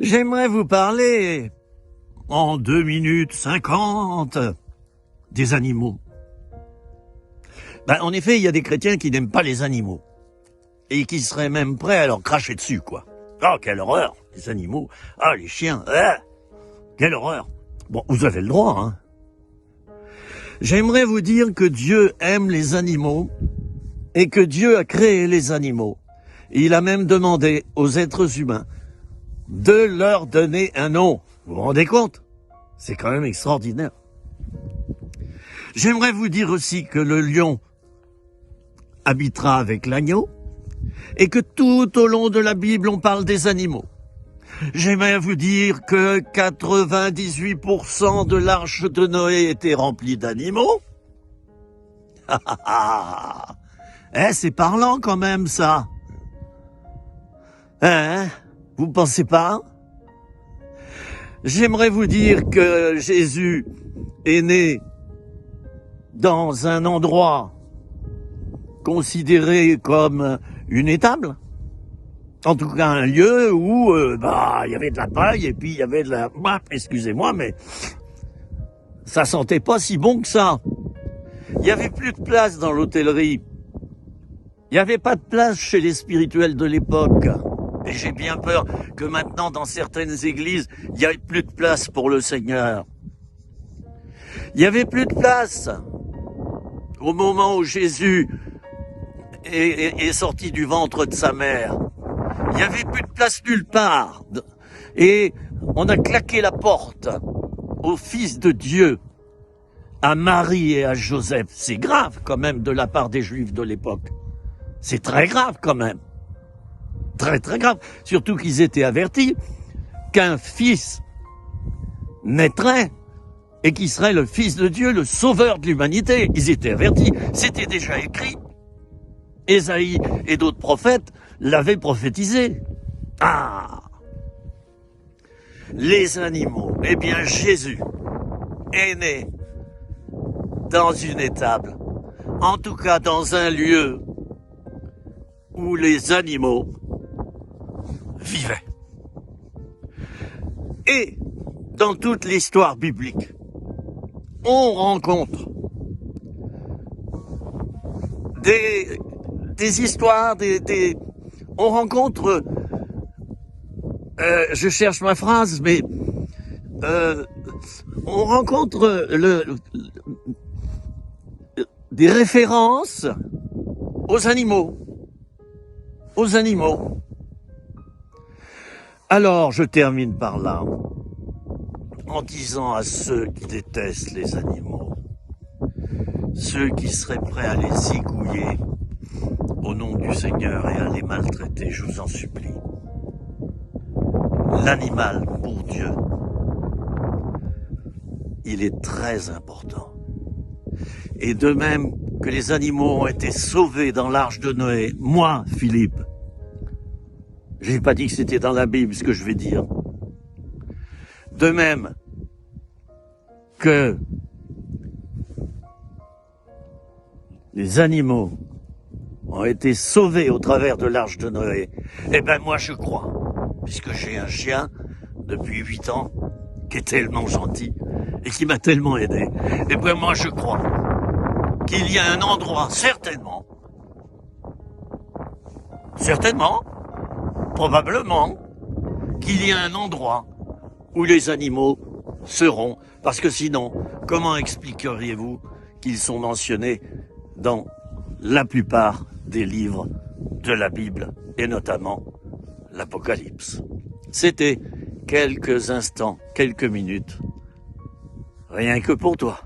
J'aimerais vous parler, en 2 minutes 50, des animaux. En effet, il y a des chrétiens qui n'aiment pas les animaux. Et qui seraient même prêts à leur cracher dessus, quoi. Oh, quelle horreur, les animaux. Ah, les chiens, quelle horreur. Bon, vous avez le droit, hein. J'aimerais vous dire que Dieu aime les animaux et que Dieu a créé les animaux. Il a même demandé aux êtres humains de leur donner un nom. Vous vous rendez compte? C'est quand même extraordinaire. J'aimerais vous dire aussi que le lion habitera avec l'agneau et que tout au long de la Bible, on parle des animaux. J'aimerais vous dire que 98% de l'arche de Noé était remplie d'animaux. C'est parlant quand même, ça. Vous pensez pas? J'aimerais vous dire que Jésus est né dans un endroit considéré comme une étable. En tout cas, un lieu où il y avait de la paille et puis il y avait de la... excusez-moi, mais ça sentait pas si bon que ça. Il y avait plus de place dans l'hôtellerie. Il y avait pas de place chez les spirituels de l'époque. Et j'ai bien peur que maintenant, dans certaines églises, il n'y ait plus de place pour le Seigneur. Il y avait plus de place au moment où Jésus est sorti du ventre de sa mère. Il n'y avait plus de place nulle part. Et on a claqué la porte au Fils de Dieu, à Marie et à Joseph. C'est grave quand même de la part des Juifs de l'époque. C'est très grave quand même. Très très grave. Surtout qu'ils étaient avertis qu'un fils naîtrait et qui serait le Fils de Dieu, le sauveur de l'humanité. Ils étaient avertis. C'était déjà écrit. Ésaïe et d'autres prophètes l'avaient prophétisé. Les animaux. Eh bien, Jésus est né dans une étable. En tout cas, dans un lieu où les animaux vivaient. Et dans toute l'histoire biblique, on rencontre des histoires, on rencontre, je cherche ma phrase, mais on rencontre des références aux animaux. Aux animaux. Alors, je termine par là, en disant à ceux qui détestent les animaux, ceux qui seraient prêts à les zigouiller au nom du Seigneur et à les maltraiter, je vous en supplie. L'animal, pour Dieu, il est très important. Et de même que les animaux ont été sauvés dans l'arche de Noé, moi, Philippe, j'ai pas dit que c'était dans la Bible ce que je vais dire. De même que les animaux ont été sauvés au travers de l'arche de Noé, moi je crois, puisque j'ai un chien depuis 8 ans qui est tellement gentil et qui m'a tellement aidé, moi je crois qu'il y a un endroit, certainement, probablement, qu'il y a un endroit où les animaux seront, parce que sinon, comment expliqueriez-vous qu'ils sont mentionnés dans la plupart des livres de la Bible, et notamment l'Apocalypse? C'était quelques instants, quelques minutes, rien que pour toi.